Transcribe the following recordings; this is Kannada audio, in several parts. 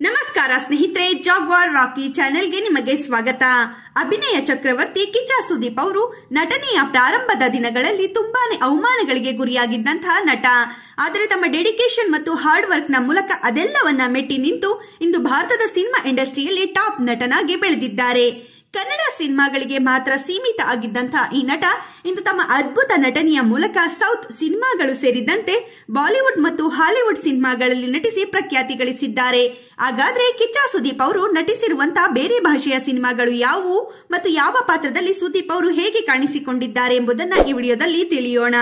ನಮಸ್ಕಾರ ಸ್ನೇಹಿತರೆ, ಜಾಗ್ವಾರ್ ರಾಕಿ ಚಾನೆಲ್ಗೆ ನಿಮಗೆ ಸ್ವಾಗತ. ಅಭಿನಯ ಚಕ್ರವರ್ತಿ ಕಿಚ್ಚ ಸುದೀಪ್ ಅವರು ನಟನೆಯ ಪ್ರಾರಂಭದ ದಿನಗಳಲ್ಲಿ ತುಂಬಾನೇ ಅವಮಾನಗಳಿಗೆ ಗುರಿಯಾಗಿದ್ದಂತಹ ನಟ. ಆದರೆ ತಮ್ಮ ಡೆಡಿಕೇಶನ್ ಮತ್ತು ಹಾರ್ಡ್ ವರ್ಕ್ ನ ಮೂಲಕ ಅದೆಲ್ಲವನ್ನ ಮೆಟ್ಟಿ ನಿಂತು ಇಂದು ಭಾರತದ ಸಿನಿಮಾ ಇಂಡಸ್ಟ್ರಿಯಲ್ಲಿ ಟಾಪ್ ನಟನಾಗಿ ಬೆಳೆದಿದ್ದಾರೆ. ಕನ್ನಡ ಸಿನಿಮಾಗಳಿಗೆ ಮಾತ್ರ ಸೀಮಿತ ಆಗಿದ್ದಂತಹ ಈ ನಟ ಇಂದು ತಮ್ಮ ಅದ್ಭುತ ನಟನೆಯ ಮೂಲಕ ಸೌತ್ ಸಿನಿಮಾಗಳು ಸೇರಿದಂತೆ ಬಾಲಿವುಡ್ ಮತ್ತು ಹಾಲಿವುಡ್ ಸಿನಿಮಾಗಳಲ್ಲಿ ನಟಿಸಿ ಪ್ರಖ್ಯಾತಿ ಗಳಿಸಿದ್ದಾರೆ. ಹಾಗಾದ್ರೆ ಕಿಚ್ಚ ಸುದೀಪ್ ಅವರು ನಟಿಸಿರುವಂತಹ ಬೇರೆ ಭಾಷೆಯ ಸಿನಿಮಾಗಳು ಯಾವುವು ಮತ್ತು ಯಾವ ಪಾತ್ರದಲ್ಲಿ ಸುದೀಪ್ ಅವರು ಹೇಗೆ ಕಾಣಿಸಿಕೊಂಡಿದ್ದಾರೆ ಎಂಬುದನ್ನ ಈ ವಿಡಿಯೋದಲ್ಲಿ ತಿಳಿಯೋಣ.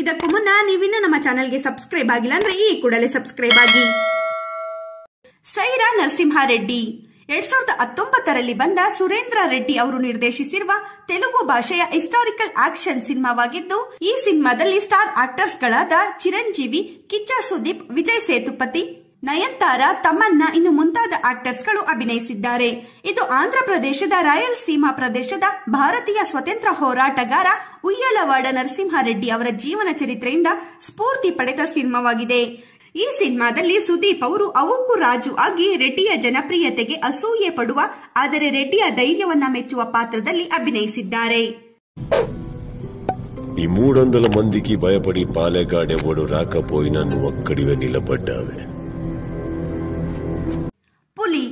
ಇದಕ್ಕೂ ಮುನ್ನ ನೀವಿನ್ನು ನಮ್ಮ ಚಾನೆಲ್ಗೆ ಸಬ್ಸ್ಕ್ರೈಬ್ ಆಗಿಲ್ಲ ಅಂದ್ರೆ ಈ ಕೂಡಲೇ ಸಬ್ಸ್ಕ್ರೈಬ್ ಆಗಿ. ಸೈರಾ ನರಸಿಂಹಾರೆಡ್ಡಿ 2019ರಲ್ಲಿ ಬಂದ ಸುರೇಂದ್ರ ರೆಡ್ಡಿ ಅವರು ನಿರ್ದೇಶಿಸಿರುವ ತೆಲುಗು ಭಾಷೆಯ ಹಿಸ್ಟಾರಿಕಲ್ ಆಕ್ಷನ್ ಸಿನಿಮಾವಾಗಿದ್ದು, ಈ ಸಿನಿಮಾದಲ್ಲಿ ಸ್ಟಾರ್ ಆಕ್ಟರ್ಸ್ ಗಳಾದ ಚಿರಂಜೀವಿ, ಕಿಚ್ಚ ಸುದೀಪ್, ವಿಜಯ್ ಸೇತುಪತಿ, ನಯನ್ತಾರ, ತಮನ್ನಾ ಇನ್ನು ಮುಂತಾದ ಆಕ್ಟರ್ಸ್ ಗಳು ಅಭಿನಯಿಸಿದ್ದಾರೆ. ಇದು ಆಂಧ್ರ ಪ್ರದೇಶದ ರಾಯಲಸೀಮಾ ಪ್ರದೇಶದ ಭಾರತೀಯ ಸ್ವಾತಂತ್ರ್ಯ ಹೋರಾಟಗಾರ ಉಯ್ಯಲವಾಡ ನರಸಿಂಹಾರೆಡ್ಡಿ ಅವರ ಜೀವನ ಚರಿತ್ರೆಯಿಂದ ಸ್ಫೂರ್ತಿ ಪಡೆದ ಸಿನಿಮಾವಾಗಿದೆ. ಈ ಸಿನಿಮಾದಲ್ಲಿ ಸುದೀಪ್ ಅವರು ಅವುಕು ರಾಜು ಆಗಿ ರೆಡ್ಡಿಯ ಜನಪ್ರಿಯತೆಗೆ ಅಸೂಯೆ ಪಡುವ, ಆದರೆ ರೆಡ್ಡಿಯ ಧೈರ್ಯವನ್ನ ಮೆಚ್ಚುವ ಪಾತ್ರದಲ್ಲಿ ಅಭಿನಯಿಸಿದ್ದಾರೆ. ఈ 300 మందికి భయపడి పాలెగాడెవడు రాకపోయినా నువ్వు అక్కడివే నిలబడ్డావే. పులి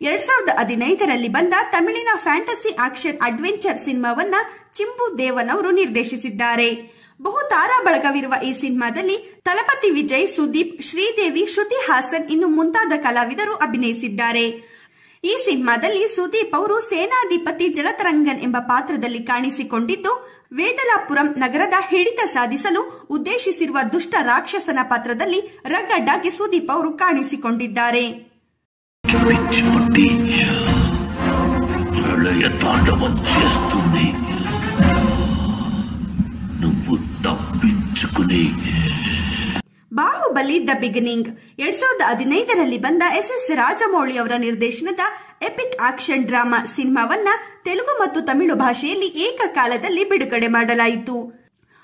2015ರಲ್ಲಿ ಬಂದ ತಮಿಳಿನ ಫ್ಯಾಂಟಸಿ ಆಕ್ಷನ್ ಅಡ್ವೆಂಚರ್ ಸಿನಿಮಾವನ್ನ ಚಿಂಬು ದೇವನ್ ಅವರು ನಿರ್ದೇಶಿಸಿದ್ದಾರೆ. ಬಹು ತಾರಾ ಬಳಗವಿರುವ ಈ ಸಿನಿಮಾದಲ್ಲಿ ತಲಪತಿ ವಿಜಯ್, ಸುದೀಪ್, ಶ್ರೀದೇವಿ, ಶ್ರುತಿ ಹಾಸನ್ ಇನ್ನು ಮುಂತಾದ ಕಲಾವಿದರು ಅಭಿನಯಿಸಿದ್ದಾರೆ. ಈ ಸಿನಿಮಾದಲ್ಲಿ ಸುದೀಪ್ ಅವರು ಸೇನಾಧಿಪತಿ ಜಲತರಂಗನ್ ಎಂಬ ಪಾತ್ರದಲ್ಲಿ ಕಾಣಿಸಿಕೊಂಡಿದ್ದು, ವೇದಲಾಪುರಂ ನಗರದ ಹಿಡಿತ ಸಾಧಿಸಲು ಉದ್ದೇಶಿಸಿರುವ ದುಷ್ಟ ರಾಕ್ಷಸನ ಪಾತ್ರದಲ್ಲಿ ರಗ್ಗಡ್ ಆಗಿ ಸುದೀಪ್ ಅವರು ಕಾಣಿಸಿಕೊಂಡಿದ್ದಾರೆ. ಬಾಹುಬಲಿ ದ ಬಿಗಿನಿಂಗ್ 2015ರಲ್ಲಿ ಬಂದ ಎಸ್ ರಾಜಮೌಳಿ ಅವರ ನಿರ್ದೇಶನದ ಎಪಿಕ್ ಆಕ್ಷನ್ ಡ್ರಾಮಾ ಸಿನಿಮಾವನ್ನ ತೆಲುಗು ಮತ್ತು ತಮಿಳು ಭಾಷೆಯಲ್ಲಿ ಏಕಕಾಲದಲ್ಲಿ ಬಿಡುಗಡೆ ಮಾಡಲಾಯಿತು.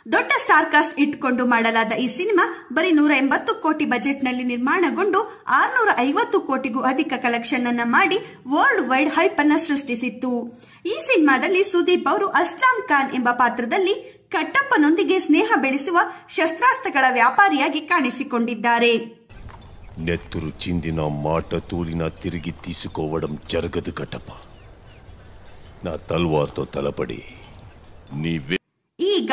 ದೊಡ್ಡ ಸ್ಟಾರ್ ಕಾಸ್ಟ್ ಇಟ್ಕೊಂಡು ಮಾಡಲಾದ ಈ ಸಿನಿಮಾ ಬರೀ 180 ಕೋಟಿ ಬಜೆಟ್ ನಲ್ಲಿ ನಿರ್ಮಾಣಗೊಂಡು 650 ಕೋಟಿಗೂ ಅಧಿಕ ಕಲೆಕ್ಷನ್ ಅನ್ನ ಮಾಡಿ ವರ್ಲ್ಡ್ ವೈಡ್ ಹೈಪ್ ಅನ್ನ ಸೃಷ್ಟಿಸಿತ್ತು. ಈ ಸಿನಿಮಾದಲ್ಲಿ ಸುದೀಪ್ ಅವರು ಅಸ್ಲಾಂ ಖಾನ್ ಎಂಬ ಪಾತ್ರದಲ್ಲಿ ಕಟ್ಟಪ್ಪನೊಂದಿಗೆ ಸ್ನೇಹ ಬೆಳೆಸುವ ಶಸ್ತ್ರಾಸ್ತ್ರಗಳ ವ್ಯಾಪಾರಿಯಾಗಿ ಕಾಣಿಸಿಕೊಂಡಿದ್ದಾರೆ. నెత్తురు చిందిన మాట తూలిన తిరిగి తీసుకోవడం జరగదు కట్టప్ప. నా తల్వార్తో తలపడి నీవే. ಈಗ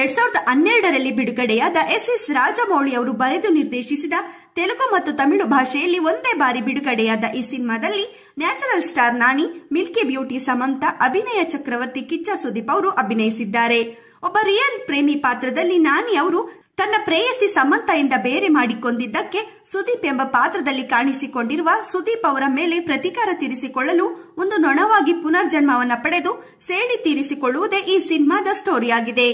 2012ರಲ್ಲಿ ಬಿಡುಗಡೆಯಾದ ಎಸ್ ರಾಜಮೌಳಿ ಅವರು ಬರೆದು ನಿರ್ದೇಶಿಸಿದ ತೆಲುಗು ಮತ್ತು ತಮಿಳು ಭಾಷೆಯಲ್ಲಿ ಒಂದೇ ಬಾರಿ ಬಿಡುಗಡೆಯಾದ ಈ ಸಿನಿಮಾದಲ್ಲಿ ನ್ಯಾಚುರಲ್ ಸ್ಟಾರ್ ನಾನಿ, ಮಿಲ್ಕಿ ಬ್ಯೂಟಿ ಸಮಂತ, ಅಭಿನಯ ಚಕ್ರವರ್ತಿ ಕಿಚ್ಚ ಸುದೀಪ್ ಅವರು ಅಭಿನಯಿಸಿದ್ದಾರೆ. ಒಬ್ಬ ರಿಯಲ್ ಪ್ರೇಮಿ ಪಾತ್ರದಲ್ಲಿ ನಾನಿ ಅವರು ತನ್ನ ಪ್ರೇಯಸಿ ಸಮಂತೆಯಿಂದ ಬೇರೆ ಮಾಡಿಕೊಂಡಿದ್ದಕ್ಕೆ ಸುದೀಪ್ ಎಂಬ ಪಾತ್ರದಲ್ಲಿ ಕಾಣಿಸಿಕೊಂಡಿರುವ ಸುದೀಪ್ ಅವರ ಮೇಲೆ ಪ್ರತೀಕಾರ ತೀರಿಸಿಕೊಳ್ಳಲು ಒಂದು ನೊಣವಾಗಿ ಪುನರ್ಜನ್ಮವನ್ನ ಪಡೆದು ಸೇಡಿ ತೀರಿಸಿಕೊಳ್ಳುವುದೇ ಈ ಸಿನಿಮಾದ ಸ್ಟೋರಿಯಾಗಿದೆ.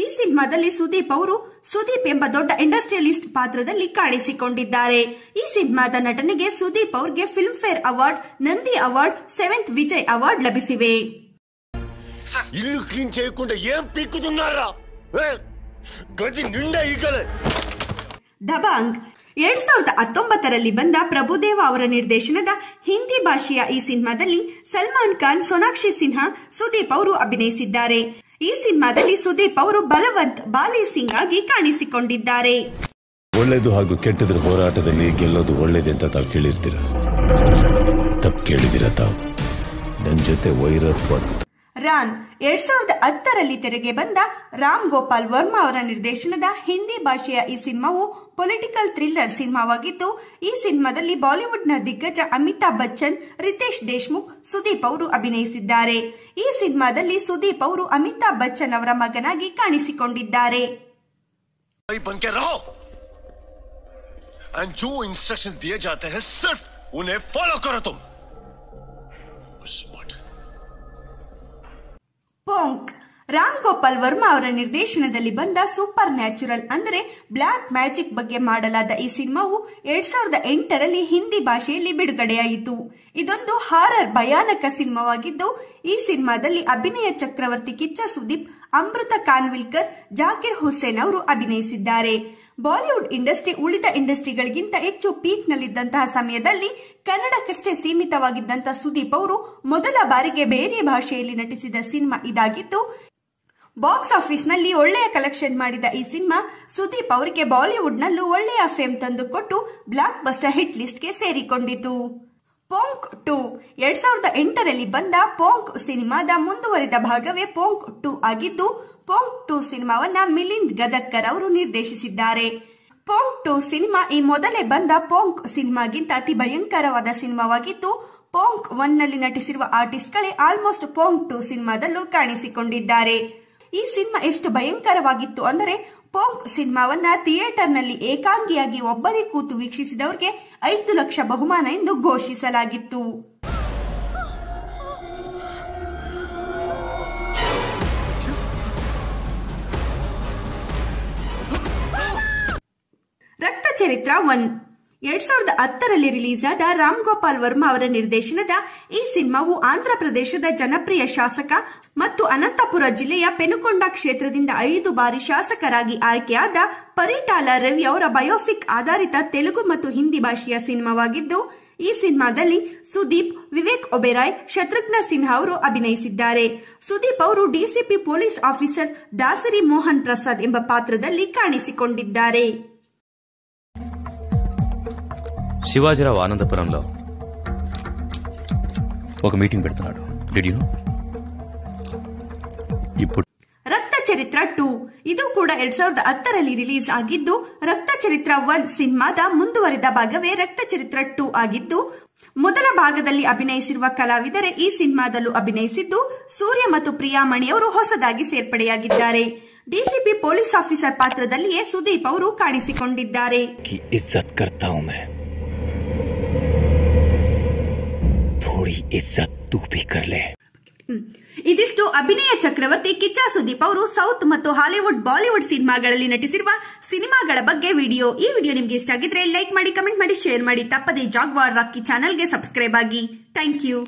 ಈ ಸಿನಿಮಾದಲ್ಲಿ ಸುದೀಪ್ ಅವರು ಸುದೀಪ್ ಎಂಬ ದೊಡ್ಡ ಇಂಡಸ್ಟ್ರಿಯಲಿಸ್ಟ್ ಪಾತ್ರದಲ್ಲಿ ಕಾಣಿಸಿಕೊಂಡಿದ್ದಾರೆ. ಈ ಸಿನಿಮಾದ ನಟನೆಗೆ ಸುದೀಪ್ ಅವರಿಗೆ Filmfare award, Nandi award, 7th Vijay award ಲಭಿಸಿವೆ. ఇల్లు క్లీన్ చేయకుండా ఏం పీక్కుతున్నారా? గది నిండా ఈగలే. ದಬಾಂಗ್ 2019ರಲ್ಲಿ ಬಂದ ಪ್ರಭುದೇವ ಅವರ ನಿರ್ದೇಶನದ ಹಿಂದಿ ಭಾಷೆಯ ಈ ಸಿನಿಮಾದಲ್ಲಿ ಸಲ್ಮಾನ್ ಖಾನ್, ಸೋನಾಕ್ಷಿ ಸಿನ್ಹಾ, ಸುದೀಪ್ ಅವರು ಅಭಿನಯಿಸಿದ್ದಾರೆ. ಈ ಸಿನಿಮಾದಲ್ಲಿ ಸುದೀಪ್ ಅವರು ಬಲವಂತ್ ಬಾಲಿ ಸಿಂಗ್ ಆಗಿ ಕಾಣಿಸಿಕೊಂಡಿದ್ದಾರೆ. ಒಳ್ಳೆಯದು ಹಾಗೂ ಕೆಟ್ಟದ್ರ ಹೋರಾಟದಲ್ಲಿ ಗೆಲ್ಲೋದು ಒಳ್ಳೇದೆಂತ ತಾವು ಕೇಳಿರ್ತೀರ. ತಪ್ಪು ಕೇಳಿದಿರ ತಾವು. ನನ್ನ ಜೊತೆ ವೈರತ್ವ. ರಾನ್ 2010ರಲ್ಲಿ ತೆರೆಗೆ ಬಂದ ರಾಮ್ ಗೋಪಾಲ್ ವರ್ಮಾ ಅವರ ನಿರ್ದೇಶನದ ಹಿಂದಿ ಭಾಷೆಯ ಈ ಸಿನಿಮಾವು ಪೊಲಿಟಿಕಲ್ ಥ್ರಿಲ್ಲರ್ ಸಿನಿಮಾವಾಗಿದ್ದು, ಈ ಸಿನಿಮಾದಲ್ಲಿ ಬಾಲಿವುಡ್ ನ ದಿಗ್ಗಜ ಅಮಿತಾಬ್ ಬಚ್ಚನ್, ರಿತೇಶ್ ದೇಶ್ಮುಖ್, ಸುದೀಪ್ ಅವರು ಅಭಿನಯಿಸಿದ್ದಾರೆ. ಈ ಸಿನಿಮಾದಲ್ಲಿ ಸುದೀಪ್ ಅವರು ಅಮಿತಾಬ್ ಬಚ್ಚನ್ ಅವರ ಮಗನಾಗಿ ಕಾಣಿಸಿಕೊಂಡಿದ್ದಾರೆ. ಪೋಂಕ್ ರಾಮ್ ಗೋಪಾಲ್ ವರ್ಮಾ ಅವರ ನಿರ್ದೇಶನದಲ್ಲಿ ಬಂದ ಸೂಪರ್ ನ್ಯಾಚುರಲ್ ಅಂದರೆ ಬ್ಲಾಕ್ ಮ್ಯಾಜಿಕ್ ಬಗ್ಗೆ ಮಾಡಲಾದ ಈ ಸಿನಿಮಾವು 2008ರಲ್ಲಿ ಹಿಂದಿ ಭಾಷೆಯಲ್ಲಿ ಬಿಡುಗಡೆಯಾಯಿತು. ಇದೊಂದು ಹಾರರ್ ಭಯಾನಕ ಸಿನಿಮಾವಾಗಿದ್ದು, ಈ ಸಿನಿಮಾದಲ್ಲಿ ಅಭಿನಯ ಚಕ್ರವರ್ತಿ ಕಿಚ್ಚ ಸುದೀಪ್, ಅಮೃತ ಕಾನ್ವಿಲ್ಕರ್, ಜಾಕಿರ್ ಹುಸೇನ್ ಅವರು ಅಭಿನಯಿಸಿದ್ದಾರೆ. ಬಾಲಿವುಡ್ ಇಂಡಸ್ಟ್ರಿ ಉಳಿದ ಇಂಡಸ್ಟ್ರಿಗಳಿಗಿಂತ ಹೆಚ್ಚು ಪೀಕ್ ನಲ್ಲಿದ್ದಂತಹ ಸಮಯದಲ್ಲಿ ಕನ್ನಡಕ್ಕಷ್ಟೇ ಸೀಮಿತವಾಗಿದ್ದಂತಹ ಸುದೀಪ್ ಅವರು ಮೊದಲ ಬಾರಿಗೆ ಬೇರೆ ಭಾಷೆಯಲ್ಲಿ ನಟಿಸಿದ ಸಿನಿಮಾ ಇದಾಗಿದ್ದು, ಬಾಕ್ಸ್ ಆಫೀಸ್ ನಲ್ಲಿ ಒಳ್ಳೆಯ ಕಲೆಕ್ಷನ್ ಮಾಡಿದ ಈ ಸಿನಿಮಾ ಸುದೀಪ್ ಅವರಿಗೆ ಬಾಲಿವುಡ್ ನಲ್ಲೂ ಒಳ್ಳೆಯ ಫೇಮ್ ತಂದುಕೊಟ್ಟು ಬ್ಲಾಕ್ ಬಸ್ಟರ್ ಹಿಟ್ ಲಿಸ್ಟ್ ಗೆ ಸೇರಿಕೊಂಡಿತು. ಪೋಂಕ್ 2 2008ರಲ್ಲಿ ಬಂದ ಪೋಂಕ್ ಸಿನಿಮಾದ ಮುಂದುವರಿದ ಭಾಗವೇ ಪೋಂಕ್ 2 ಆಗಿದ್ದು, ಪೋಂಕ್ 2 ಸಿನಿಮಾವನ್ನ ಮಿಲಿಂದ್ ಗದಕ್ಕರ್ ಅವರು ನಿರ್ದೇಶಿಸಿದ್ದಾರೆ. ಪೋಂಕ್ 2 ಸಿನಿಮಾ ಈ ಮೊದಲೇ ಬಂದ ಪೋಂಕ್ ಸಿನಿಮಾಗಿಂತ ಅತಿ ಭಯಂಕರವಾದ ಸಿನಿಮಾವಾಗಿದ್ದು, ಪೋಂಕ್ 1 ನಲ್ಲಿ ನಟಿಸಿರುವ ಆರ್ಟಿಸ್ಟ್ಗಳೇ ಆಲ್ಮೋಸ್ಟ್ ಪೋಂಕ್ 2 ಸಿನಿಮಾದಲ್ಲೂ ಕಾಣಿಸಿಕೊಂಡಿದ್ದಾರೆ. ಈ ಸಿನಿಮಾ ಎಷ್ಟು ಭಯಂಕರವಾಗಿತ್ತು ಅಂದರೆ, ಪೋಂಕ್ ಸಿನಿಮಾವನ್ನ ಥಿಯೇಟರ್ ನಲ್ಲಿ ಏಕಾಂಗಿಯಾಗಿ ಒಬ್ಬರೇ ಕೂತು ವೀಕ್ಷಿಸಿದವರಿಗೆ 5 ಲಕ್ಷ ಬಹುಮಾನ ಎಂದು ಘೋಷಿಸಲಾಗಿತ್ತು. ರಕ್ತ ಚರಿತ್ರ 1 2010ರಲ್ಲಿ ರಿಲೀಸ್ ಆದ ರಾಮ್ ಗೋಪಾಲ್ ವರ್ಮಾ ಅವರ ನಿರ್ದೇಶನದ ಈ ಸಿನಿಮಾವು ಆಂಧ್ರ ಪ್ರದೇಶದ ಜನಪ್ರಿಯ ಶಾಸಕ ಮತ್ತು ಅನಂತಪುರ ಜಿಲ್ಲೆಯ ಪೆನುಕೊಂಡ ಕ್ಷೇತ್ರದಿಂದ 5 ಬಾರಿ ಶಾಸಕರಾಗಿ ಆಯ್ಕೆಯಾದ ಪರಿಟಾಲ ರವಿ ಅವರ ಬಯೋಪಿಕ್ ಆಧಾರಿತ ತೆಲುಗು ಮತ್ತು ಹಿಂದಿ ಭಾಷೆಯ ಸಿನಿಮಾವಾಗಿದ್ದು, ಈ ಸಿನಿಮಾದಲ್ಲಿ ಸುದೀಪ್, ವಿವೇಕ್ ಒಬೆರಾಯ್, ಶತ್ರುಘ್ನ ಸಿನ್ಹಾ ಅವರು ಅಭಿನಯಿಸಿದ್ದಾರೆ. ಸುದೀಪ್ ಅವರು DCP police officer Dasari Mohan Prasad ಎಂಬ ಪಾತ್ರದಲ್ಲಿ ಕಾಣಿಸಿಕೊಂಡಿದ್ದಾರೆ. శివాజీరావు ఆనందపురంలో ఒక మీటింగ్ పెడుతున్నాడు. Did you know? ఇప్పుడు ರಕ್ತ ಚರಿತ್ರ 2 ಇದು ಕೂಡ 2010ರಲ್ಲಿ ರಿಲೀಸ್ ಆಗಿದ್ದು, ರಕ್ತ ಚರಿತ್ರ 1 ಸಿನಿಮಾದ ಮುಂದುವರಿದ ಭಾಗವೇ ರಕ್ತ ಚರಿತ್ರ 2 ಆಗಿದ್ದು, ಮೊದಲ ಭಾಗದಲ್ಲಿ ಅಭಿನಯಿಸಿರುವ ಕಲಾವಿದರೆ ಈ ಸಿನಿಮಾದಲ್ಲೂ ಅಭಿನಯಿಸಿದ್ದು, ಸೂರ್ಯ ಮತ್ತು ಪ್ರಿಯಾಮಣಿ ಅವರು ಹೊಸದಾಗಿ ಸೇರ್ಪಡೆಯಾಗಿದ್ದಾರೆ. ಡಿಸಿಪಿ ಪೊಲೀಸ್ ಆಫೀಸರ್ ಪಾತ್ರದಲ್ಲಿಯೇ ಸುದೀಪ್ ಅವರು ಕಾಣಿಸಿಕೊಂಡಿದ್ದಾರೆ. ಇದಿಷ್ಟು ಅಭಿನಯ ಚಕ್ರವರ್ತಿ ಕಿಚ್ಚ ಸುದೀಪ್ ಅವರು ಸೌತ್ ಮತ್ತು ಹಾಲಿವುಡ್, ಬಾಲಿವುಡ್ ಸಿನಿಮಾಗಳಲ್ಲಿ ನಟಿಸಿರುವ ಸಿನಿಮಾಗಳ ಬಗ್ಗೆ ವಿಡಿಯೋ. ಈ ವಿಡಿಯೋ ನಿಮಗೆ ಇಷ್ಟ ಆಗಿದ್ರೆ ಲೈಕ್ ಮಾಡಿ, ಕಮೆಂಟ್ ಮಾಡಿ, ಶೇರ್ ಮಾಡಿ. ತಪ್ಪದೇ ಜಾಗ್ವಾರ್ ರಾಕಿ ಚಾನೆಲ್ಗೆ ಸಬ್ಸ್ಕ್ರೈಬ್ ಆಗಿ. Thank you.